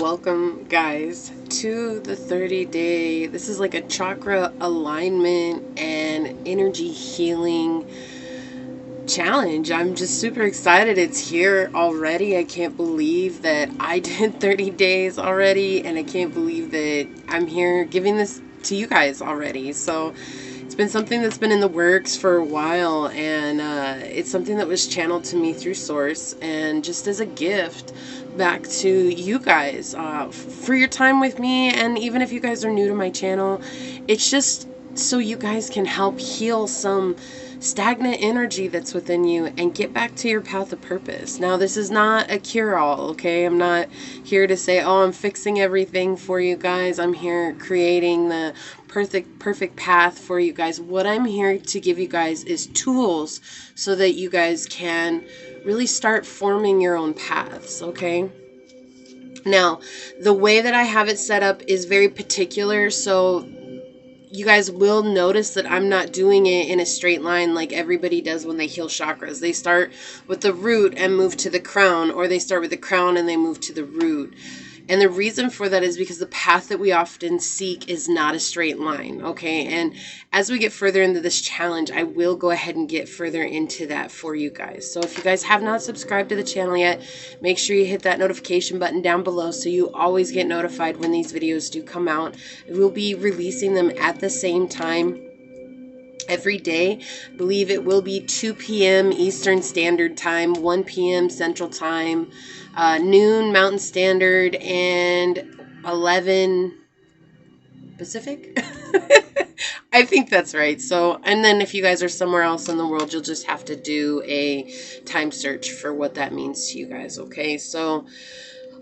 welcome guys to the 30-day. This is like a chakra alignment and energy healing challenge. I'm just super excited it's here already. I can't believe that I did 30 days already, and I can't believe that I'm here giving this to you guys already. So it's been something that's been in the works for a while, and it's something that was channeled to me through Source, and just as a gift back to you guys for your time with me. And even if you guys are new to my channel, it's just so you guys can help heal some stagnant energy that's within you and get back to your path of purpose. Now, this is not a cure-all, okay? I'm not here to say, oh, I'm fixing everything for you guys. I'm here creating the perfect path for you guys. What I'm here to give you guys is tools so that you guys can really start forming your own paths, okay? Now, the way that I have it set up is very particular, so you guys will notice that I'm not doing it in a straight line like everybody does when they heal chakras. They start with the root and move to the crown, or they start with the crown and they move to the root. And the reason for that is because the path that we often seek is not a straight line, okay? And as we get further into this challenge, I will go ahead and get further into that for you guys. So if you guys have not subscribed to the channel yet, make sure you hit that notification button down below so you always get notified when these videos do come out. We'll be releasing them at the same time every day. I believe it will be 2 p.m. Eastern Standard Time, 1 p.m. Central Time, noon Mountain Standard, and 11 Pacific. I think that's right. So, and then if you guys are somewhere else in the world, you'll just have to do a time search for what that means to you guys, okay? So,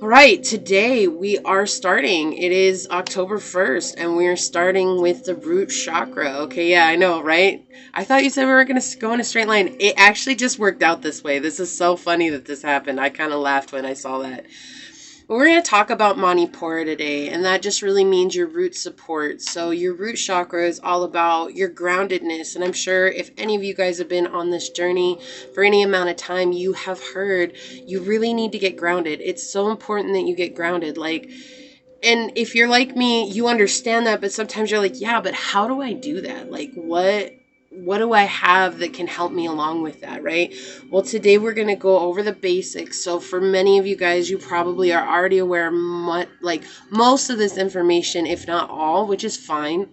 all right, today we are starting. It is October 1st, and we are starting with the root chakra. Okay, yeah, I know, right? I thought you said we were going to go in a straight line. It actually just worked out this way. This is so funny that this happened. I kind of laughed when I saw that. But we're going to talk about Manipura today, and that just really means your root support. So your root chakra is all about your groundedness, and I'm sure if any of you guys have been on this journey for any amount of time, you have heard you really need to get grounded. It's so important that you get grounded. And if you're like me, you understand that, but sometimes you're like, yeah, but how do I do that? Like, what do I have that can help me along with that, right? Well, today we're going to go over the basics. So for many of you guys, you probably are already aware of most of this information, if not all, which is fine.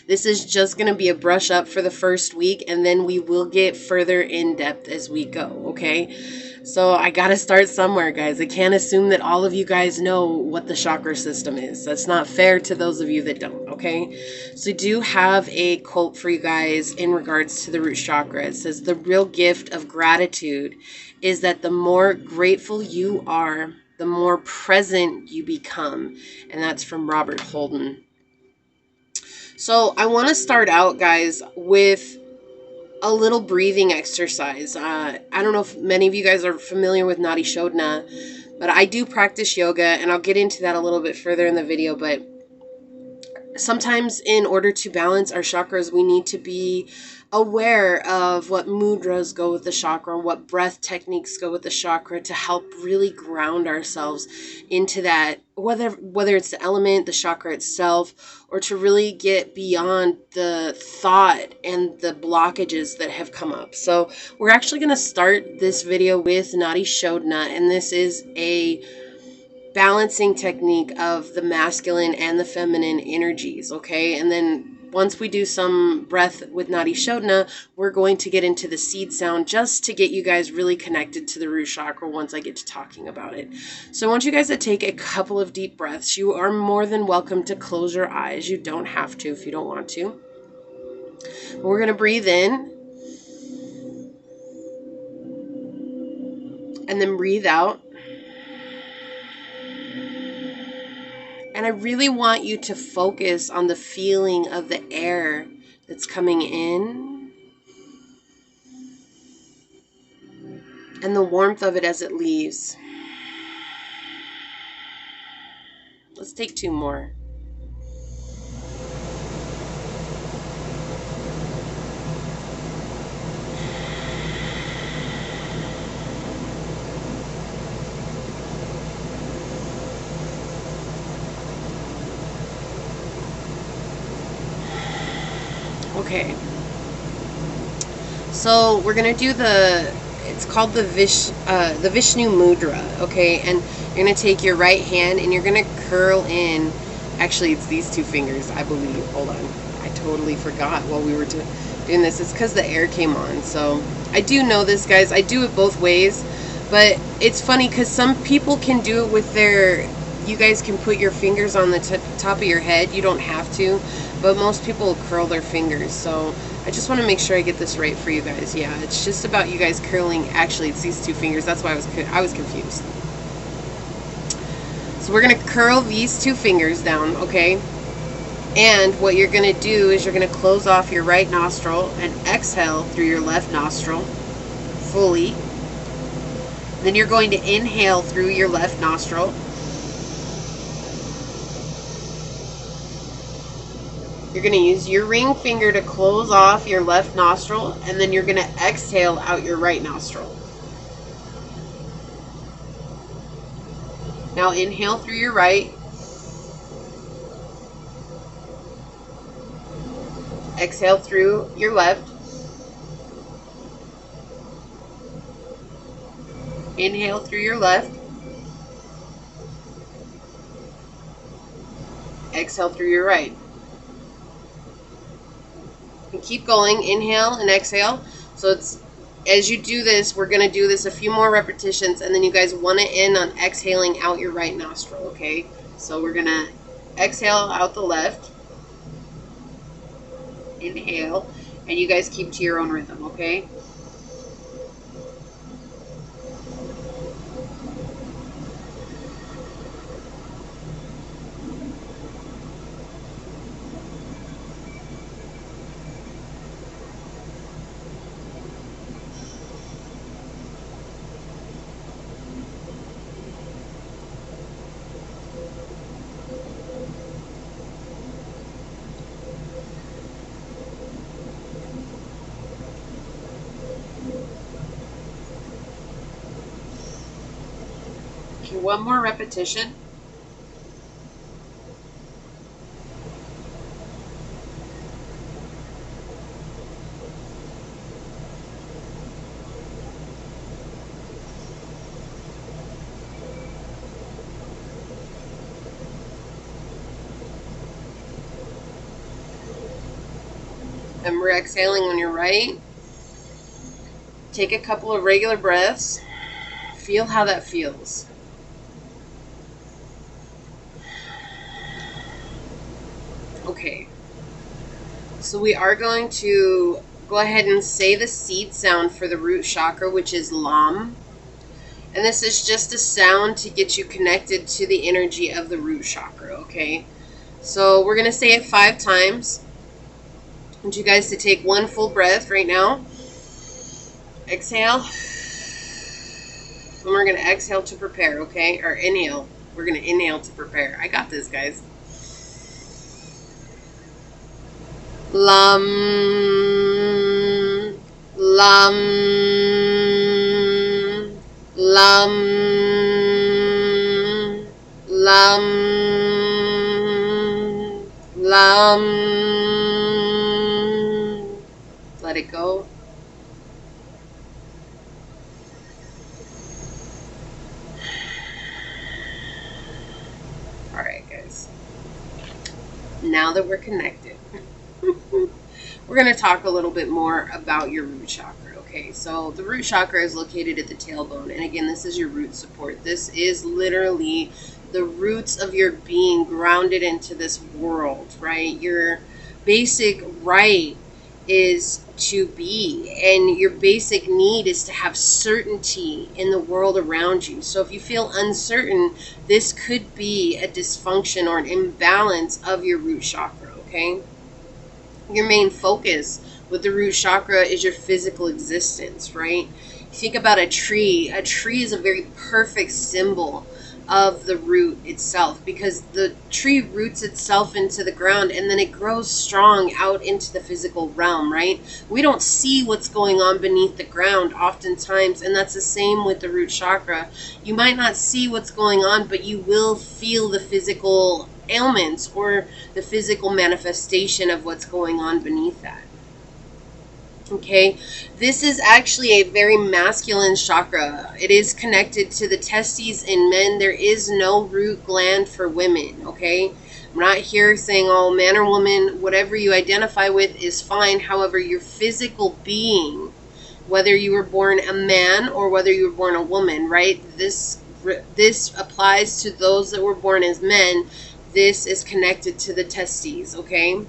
This is just going to be a brush up for the first week, and then we will get further in depth as we go, okay? So I got to start somewhere, guys. I can't assume that all of you guys know what the chakra system is. That's not fair to those of you that don't, okay? So I do have a quote for you guys in regards to the root chakra. It says, the real gift of gratitude is that the more grateful you are, the more present you become. And that's from Robert Holden. So I want to start out, guys, with a little breathing exercise. I don't know if many of you guys are familiar with Nadi Shodhana, but I do practice yoga, and I'll get into that a little bit further in the video. But sometimes in order to balance our chakras, we need to be aware of what mudras go with the chakra, what breath techniques go with the chakra to help really ground ourselves into that, whether it's the element, the chakra itself, or to really get beyond the thought and the blockages that have come up. So we're actually going to start this video with Nadi Shodhana, and this is a balancing technique of the masculine and the feminine energies, okay? And then once we do some breath with Nadi Shodhana, we're going to get into the seed sound just to get you guys really connected to the root chakra once I get to talking about it. So I want you guys to take a couple of deep breaths. You are more than welcome to close your eyes. You don't have to if you don't want to. We're going to breathe in and then breathe out. And I really want you to focus on the feeling of the air that's coming in and the warmth of it as it leaves. Let's take 2 more. Okay. So we're gonna do it's called the Vishnu Mudra, okay? And you're gonna take your right hand and you're gonna curl in. Actually, it's these two fingers, I believe. Hold on, I totally forgot while we were doing this. It's because the air came on. So I do know this, guys. I do it both ways, but it's funny because some people can do it with their. You guys can put your fingers on the top of your head. You don't have to, but most people curl their fingers. So I just want to make sure I get this right for you guys. Yeah, it's just about you guys curling. Actually, it's these two fingers. That's why I was confused. So we're going to curl these two fingers down, okay? And what you're going to do is you're going to close off your right nostril and exhale through your left nostril fully. Then you're going to inhale through your left nostril. You're going to use your ring finger to close off your left nostril, and then you're going to exhale out your right nostril. Now inhale through your right. Exhale through your left. Inhale through your left. Exhale through your right. And keep going. Inhale and exhale. So it's as you do this, we're going to do this a few more repetitions, and then you guys want to end on exhaling out your right nostril, okay? So we're going to exhale out the left. Inhale, and you guys keep to your own rhythm, okay? Okay, one more repetition. And we're exhaling on your right. Take a couple of regular breaths. Feel how that feels. Okay. So we are going to go ahead and say the seed sound for the root chakra, which is Lam. And this is just a sound to get you connected to the energy of the root chakra, okay? So we're going to say it 5 times. I want you guys to take one full breath right now. Exhale. And we're going to exhale to prepare, okay? Or inhale. We're going to inhale to prepare. I got this, guys. Lam. Lam. Lam. Lam. Lam. Let it go. Alright, guys. Now that we're connected, we're going to talk a little bit more about your root chakra, okay? So the root chakra is located at the tailbone, and again, this is your root support. This is literally the roots of your being grounded into this world, right? Your basic right is to be, and your basic need is to have certainty in the world around you. So if you feel uncertain, this could be a dysfunction or an imbalance of your root chakra, okay? Your main focus with the root chakra is your physical existence, right? You think about a tree. A tree is a very perfect symbol of the root itself, because the tree roots itself into the ground and then it grows strong out into the physical realm, right? We don't see what's going on beneath the ground oftentimes, and that's the same with the root chakra. You might not see what's going on, but you will feel the physical ailments or the physical manifestation of what's going on beneath that. Okay, this is actually a very masculine chakra. It is connected to the testes in men. There is no root gland for women. Okay, I'm not here saying, oh, man or woman, whatever you identify with is fine. However, your physical being, whether you were born a man or whether you were born a woman, right? This applies to those that were born as men. This is connected to the testes. Okay.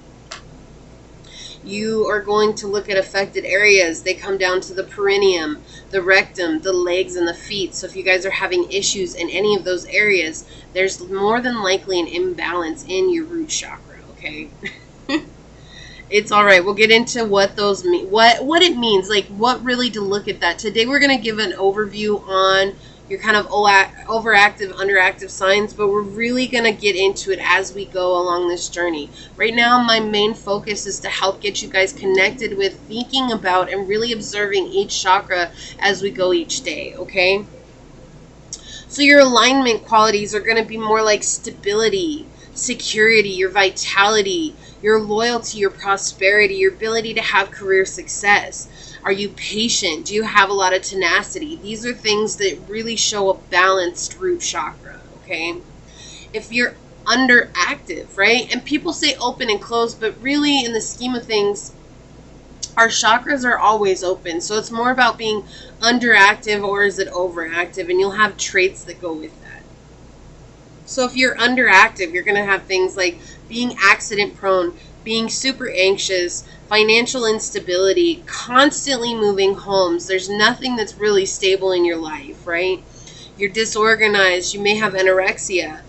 You are going to look at affected areas. They come down to the perineum, the rectum, the legs, and the feet. So if you guys are having issues in any of those areas, there's more than likely an imbalance in your root chakra, okay? It's all right. We'll get into what those mean, what it means, like what really to look at that. Today we're going to give an overview on your kind of overactive, underactive signs, but we're really going to get into it as we go along this journey. Right now, my main focus is to help get you guys connected with thinking about and really observing each chakra as we go each day, okay? So your alignment qualities are going to be more like stability, security, your vitality, your loyalty, your prosperity, your ability to have career success. Are you patient? Do you have a lot of tenacity? These are things that really show a balanced root chakra, okay? If you're underactive, right? And people say open and closed, but really in the scheme of things, our chakras are always open. So it's more about being underactive or is it overactive? And you'll have traits that go with that. So if you're underactive, you're going to have things like being accident prone, being super anxious, financial instability, constantly moving homes. There's nothing that's really stable in your life, right? You're disorganized. You may have anorexia,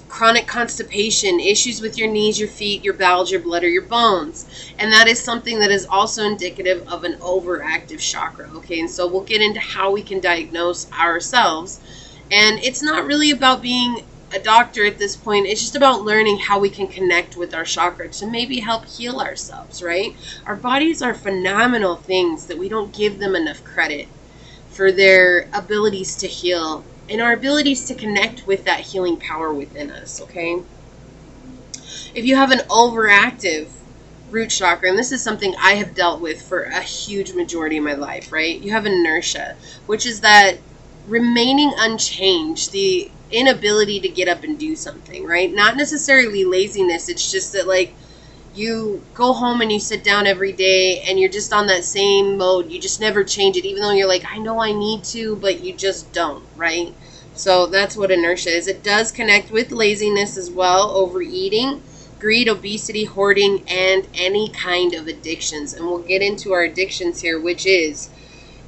chronic constipation, issues with your knees, your feet, your bowels, your blood, or your bones. And that is something that is also indicative of an overactive chakra, okay? And so we'll get into how we can diagnose ourselves. And it's not really about being a doctor at this point. It's just about learning how we can connect with our chakra to maybe help heal ourselves, right? Our bodies are phenomenal things that we don't give them enough credit for their abilities to heal and our abilities to connect with that healing power within us, okay? If you have an overactive root chakra, and this is something I have dealt with for a huge majority of my life, right? You have inertia, which is that remaining unchanged, the inability to get up and do something, right? Not necessarily laziness. It's just that, like, you go home and you sit down every day and you're just on that same mode. You just never change it, even though you're like, I know I need to, but you just don't, right? So that's what inertia is. It does connect with laziness as well, overeating, greed, obesity, hoarding, and any kind of addictions. And we'll get into our addictions here, which is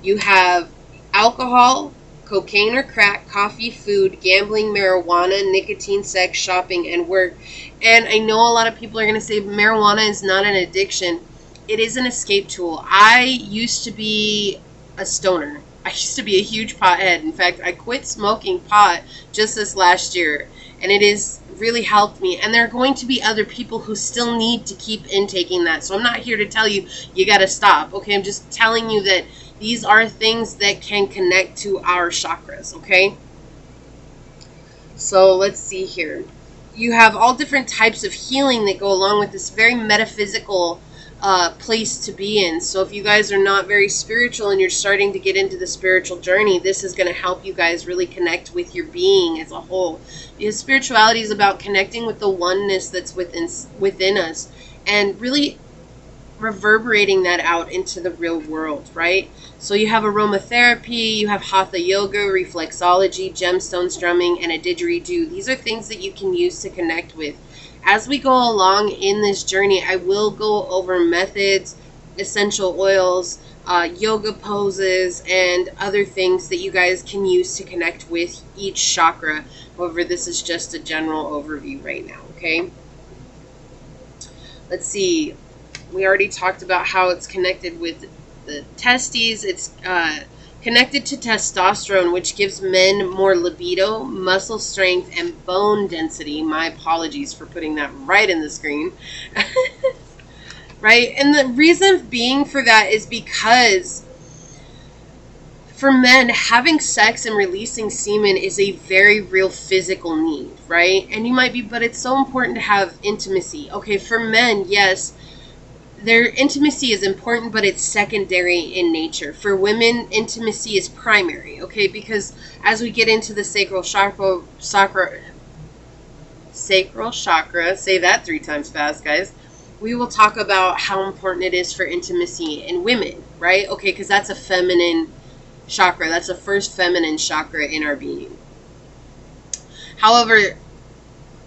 you have alcohol, cocaine or crack, coffee, food, gambling, marijuana, nicotine, sex, shopping, and work. And I know a lot of people are going to say marijuana is not an addiction. It is an escape tool. I used to be a stoner. I used to be a huge pothead. In fact, I quit smoking pot just this last year, and it has really helped me. And there are going to be other people who still need to keep intaking that. So I'm not here to tell you, you got to stop. Okay, I'm just telling you that these are things that can connect to our chakras, okay? So let's see here. You have all different types of healing that go along with this very metaphysical place to be in. So if you guys are not very spiritual and you're starting to get into the spiritual journey, this is going to help you guys really connect with your being as a whole. Because spirituality is about connecting with the oneness that's within us and really reverberating that out into the real world, right? So you have aromatherapy, you have hatha yoga, reflexology, gemstones drumming, and a didgeridoo. These are things that you can use to connect with. As we go along in this journey, I will go over methods, essential oils, yoga poses, and other things that you guys can use to connect with each chakra. However, this is just a general overview right now, okay? Let's see. We already talked about how it's connected with the testes. It's connected to testosterone, which gives men more libido, muscle strength, and bone density. My apologies for putting that right in the screen. Right? And the reason being for that is because for men, having sex and releasing semen is a very real physical need, right? And you might be, but it's so important to have intimacy. Okay, for men, yes, their intimacy is important, but it's secondary in nature. For women, intimacy is primary, okay? Because as we get into the sacral chakra, say that 3 times fast, guys, we will talk about how important it is for intimacy in women, right? Okay, because that's a feminine chakra. That's the first feminine chakra in our being. However,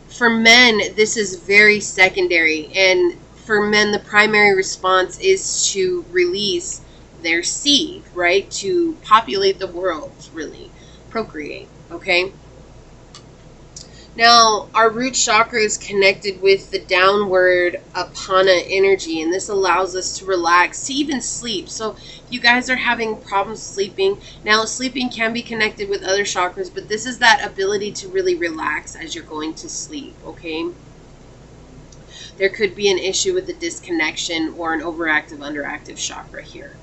for men, this is very secondary, and for men, the primary response is to release their seed, right? To populate the world, really. Procreate, okay? Now, our root chakra is connected with the downward apana energy, and this allows us to relax, to even sleep. So, if you guys are having problems sleeping, now sleeping can be connected with other chakras, but this is that ability to really relax as you're going to sleep, okay? There could be an issue with a disconnection or an overactive, underactive chakra here.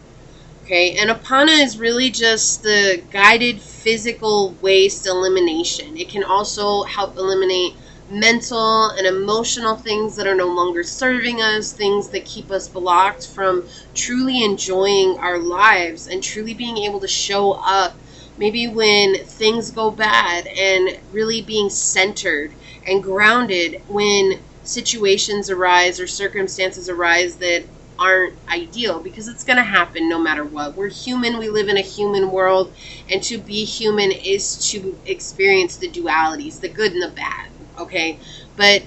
Okay, and apana is really just the guided physical waste elimination. It can also help eliminate mental and emotional things that are no longer serving us, things that keep us blocked from truly enjoying our lives and truly being able to show up maybe when things go bad, and really being centered and grounded when situations arise or circumstances arise that aren't ideal, because it's going to happen no matter what. We're human, we live in a human world, and to be human is to experience the dualities, the good and the bad, okay? But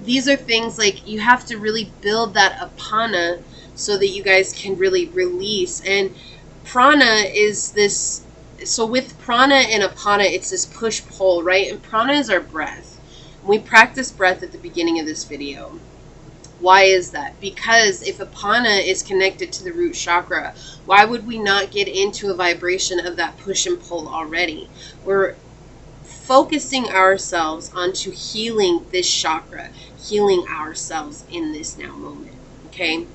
these are things like you have to really build that apana so that you guys can really release. And prana is this, so with prana and apana, it's this push-pull, right? And prana is our breath. We practice breath at the beginning of this video. Why is that? Because if apana is connected to the root chakra, why would we not get into a vibration of that push and pull already? We're focusing ourselves onto healing this chakra, healing ourselves in this now moment, okay?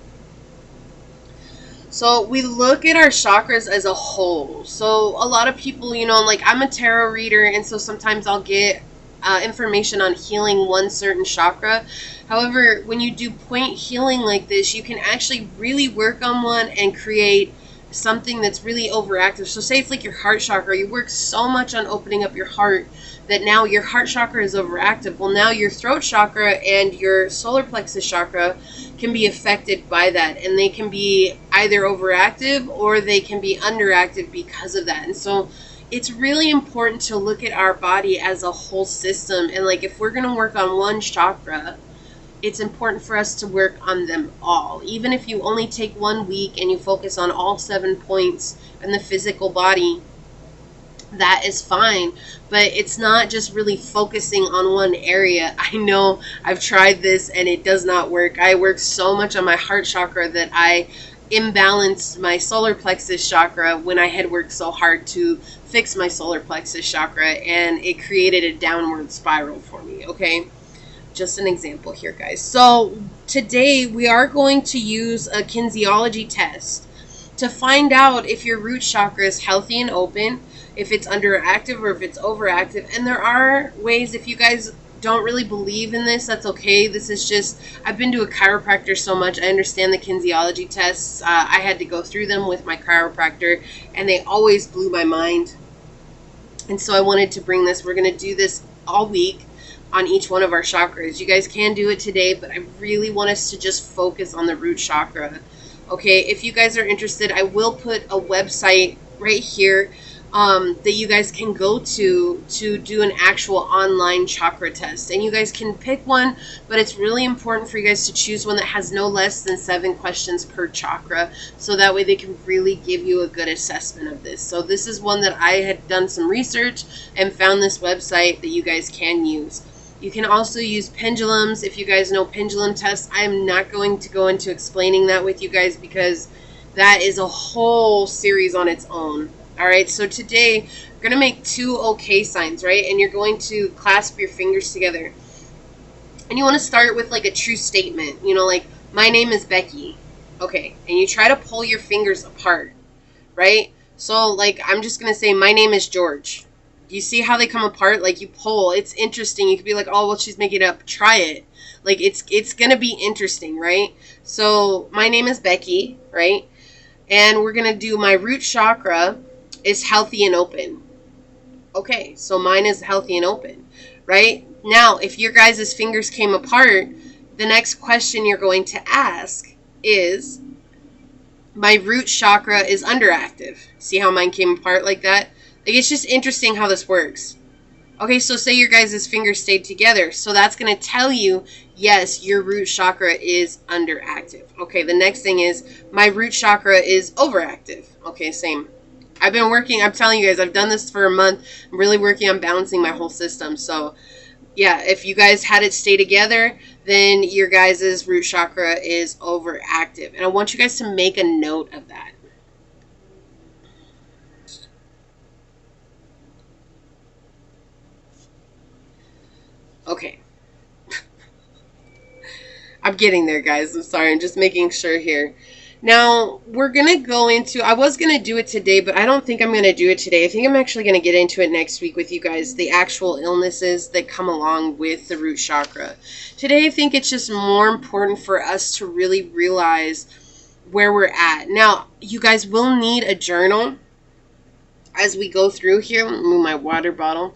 So we look at our chakras as a whole. So a lot of people, like I'm a tarot reader, and so sometimes I'll get information on healing one certain chakra. However, when you do point healing like this, you can actually really work on one and create something that's really overactive. So say it's like your heart chakra. You work so much on opening up your heart that now your heart chakra is overactive. Well, now your throat chakra and your solar plexus chakra can be affected by that, and they can be either overactive or they can be underactive because of that. And so it's really important to look at our body as a whole system. And like if we're going to work on one chakra, it's important for us to work on them all. Even if you only take 1 week and you focus on all 7 points in the physical body, that is fine. But it's not just really focusing on one area. I know I've tried this and it does not work. I work so much on my heart chakra that I imbalanced my solar plexus chakra when I had worked so hard to fix my solar plexus chakra, and it created a downward spiral for me, okay? Just an example here, guys. So today we are going to use a kinesiology test to find out if your root chakra is healthy and open, if it's underactive or if it's overactive. And there are ways, if you guys don't really believe in this, that's okay. This is just, I've been to a chiropractor so much, I understand the kinesiology tests. I had to go through them with my chiropractor, and they always blew my mind. And so I wanted to bring this. We're going to do this all week on each one of our chakras. You guys can do it today, but I really want us to just focus on the root chakra. Okay, if you guys are interested, I will put a website right here that you guys can go to do an actual online chakra test. And you guys can pick one, but it's really important for you guys to choose one that has no less than 7 questions per chakra, so that way they can really give you a good assessment of this. So this is one that I had done some research and found this website that you guys can use. You can also use pendulums. If you guys know pendulum tests, I am not going to go into explaining that with you guys because that is a whole series on its own. All right, so today we're going to make 2 okay signs, right? And you're going to clasp your fingers together. And you want to start with like a true statement, like, my name is Becky. Okay, and you try to pull your fingers apart, right? So like, I'm just going to say, my name is George. You see how they come apart? Like you pull. It's interesting. You could be like, oh, well, she's making it up. Try it. Like it's going to be interesting, right? So my name is Becky, right? And we're going to do my root chakra is healthy and open. Okay, so mine is healthy and open, right? Now, if your guys' fingers came apart, the next question you're going to ask is, my root chakra is underactive. See how mine came apart like that? Like, it's just interesting how this works. Okay, so say your guys' fingers stayed together. So that's going to tell you, yes, your root chakra is underactive. Okay, the next thing is, my root chakra is overactive. Okay, same. I've been working, I'm telling you guys, I've done this for a month. I'm really working on balancing my whole system. So, yeah, if you guys had it stay together, then your guys' root chakra is overactive. And I want you guys to make a note of that. Okay. I'm getting there, guys. I'm sorry. I'm just making sure here. Now, we're going to go into, I was going to do it today, but I don't think I'm going to do it today. I think I'm actually going to get into it next week with you guys, the actual illnesses that come along with the root chakra. Today, I think it's just more important for us to really realize where we're at. Now, you guys will need a journal as we go through here. Move my water bottle.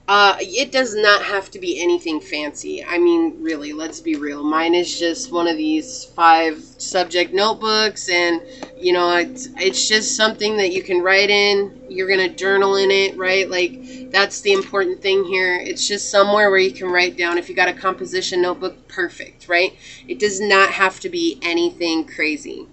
It does not have to be anything fancy. I mean, really, let's be real. Mine is just one of these 5 subject notebooks, and, you know, it's just something that you can write in. You're going to journal in it, right? Like, that's the important thing here. It's just somewhere where you can write down. If you got a composition notebook, perfect, right? It does not have to be anything crazy.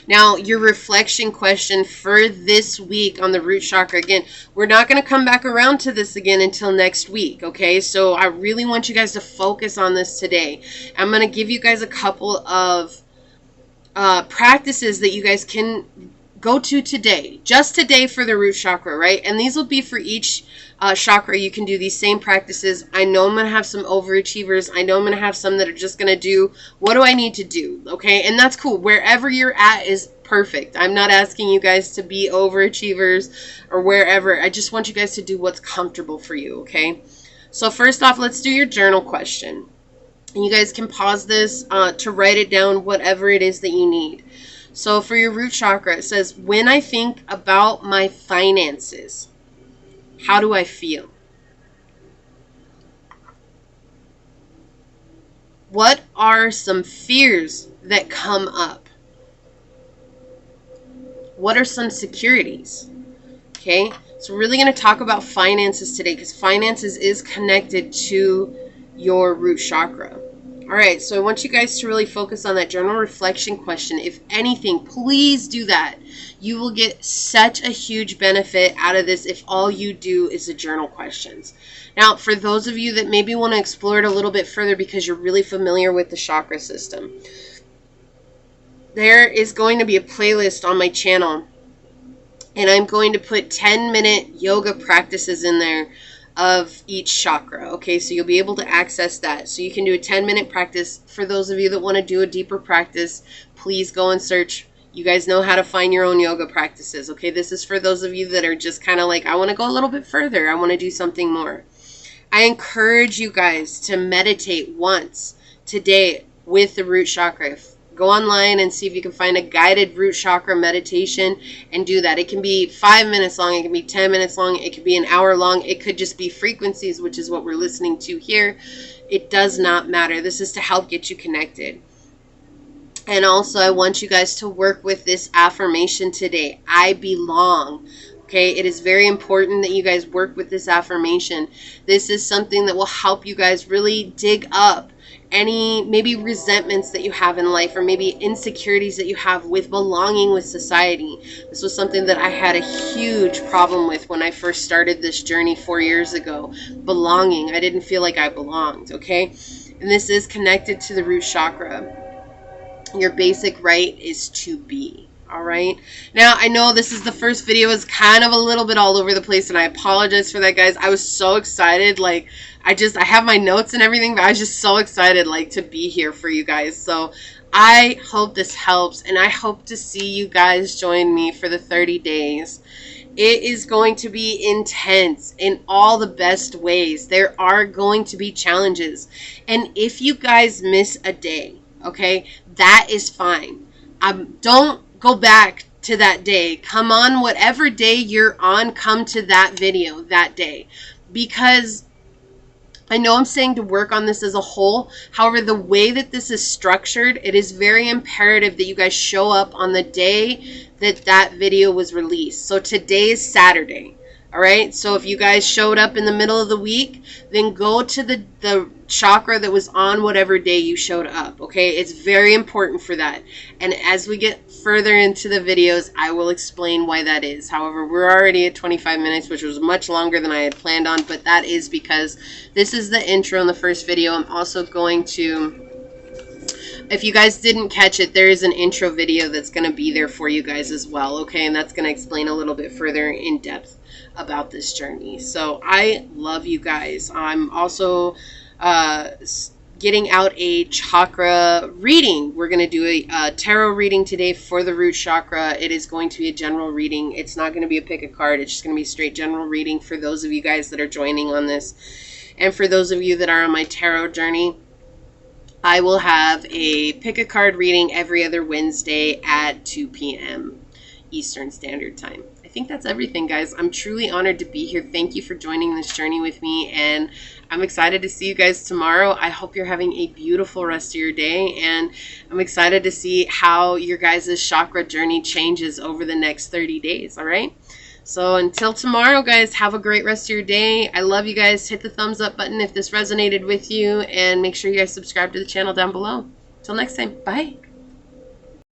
Now, your reflection question for this week on the root chakra, again, we're not going to come back around to this again until next week, okay? So I really want you guys to focus on this today. I'm going to give you guys a couple of practices that you guys can go to today, just today for the root chakra, right? And these will be for each chakra. You can do these same practices. I know I'm going to have some overachievers. I know I'm going to have some that are just going to do, what do I need to do? Okay, and that's cool. Wherever you're at is perfect. I'm not asking you guys to be overachievers or wherever. I just want you guys to do what's comfortable for you, okay? So first off, let's do your journal question. And you guys can pause this to write it down, whatever it is that you need. So for your root chakra, it says, when I think about my finances, how do I feel? What are some fears that come up? What are some securities? Okay, so we're really going to talk about finances today, because finances is connected to your root chakra. All right, so I want you guys to really focus on that journal reflection question. If anything, please do that. You will get such a huge benefit out of this if all you do is the journal questions. Now, for those of you that maybe want to explore it a little bit further because you're really familiar with the chakra system, there is going to be a playlist on my channel, and I'm going to put 10-minute yoga practices in there of each chakra. Okay, so you'll be able to access that. So you can do a 10-minute practice. For those of you that want to do a deeper practice, please go and search. You guys know how to find your own yoga practices. Okay, this is for those of you that are just kind of like, I want to go a little bit further. I want to do something more. I encourage you guys to meditate once today with the root chakra. Go online and see if you can find a guided root chakra meditation and do that. It can be 5 minutes long. It can be 10 minutes long. It could be an hour long. It could just be frequencies, which is what we're listening to here. It does not matter. This is to help get you connected. And also, I want you guys to work with this affirmation today. I belong. Okay, it is very important that you guys work with this affirmation. This is something that will help you guys really dig up any maybe resentments that you have in life, or maybe insecurities that you have with belonging with society. This was something that I had a huge problem with when I first started this journey 4 years ago. Belonging. I didn't feel like I belonged, okay? And this is connected to the root chakra. Your basic right is to be. All right. Now, I know this is the first video. It's kind of a little bit all over the place, and I apologize for that, guys. I was so excited. Like, I have my notes and everything, but I was just so excited, like, to be here for you guys. So I hope this helps, and I hope to see you guys join me for the 30 days. It is going to be intense in all the best ways. There are going to be challenges. And if you guys miss a day, okay, that is fine. Don't go back to that day. Come on, whatever day you're on, come to that video that day. Because I know I'm saying to work on this as a whole. However, the way that this is structured, it is very imperative that you guys show up on the day that that video was released. So today is Saturday. All right. So if you guys showed up in the middle of the week, then go to the chakra that was on whatever day you showed up. Okay. It's very important for that. And as we get further into the videos, I will explain why that is. However, we're already at 25 minutes, which was much longer than I had planned on, but that is because this is the intro in the first video. I'm also going to, if you guys didn't catch it, there is an intro video that's going to be there for you guys as well. Okay. And that's going to explain a little bit further in depth about this journey. So I love you guys. I'm also getting out a chakra reading. We're going to do a tarot reading today for the root chakra. It is going to be a general reading. It's not going to be a pick a card. It's just going to be a straight general reading for those of you guys that are joining on this. And for those of you that are on my tarot journey, I will have a pick a card reading every other Wednesday at 2 p.m. Eastern Standard Time. I think that's everything, guys. I'm truly honored to be here. Thank you for joining this journey with me, and I'm excited to see you guys tomorrow. I hope you're having a beautiful rest of your day, and I'm excited to see how your guys' chakra journey changes over the next 30 days, all right? So until tomorrow, guys, have a great rest of your day. I love you guys. Hit the thumbs up button if this resonated with you, and make sure you guys subscribe to the channel down below. Till next time, bye.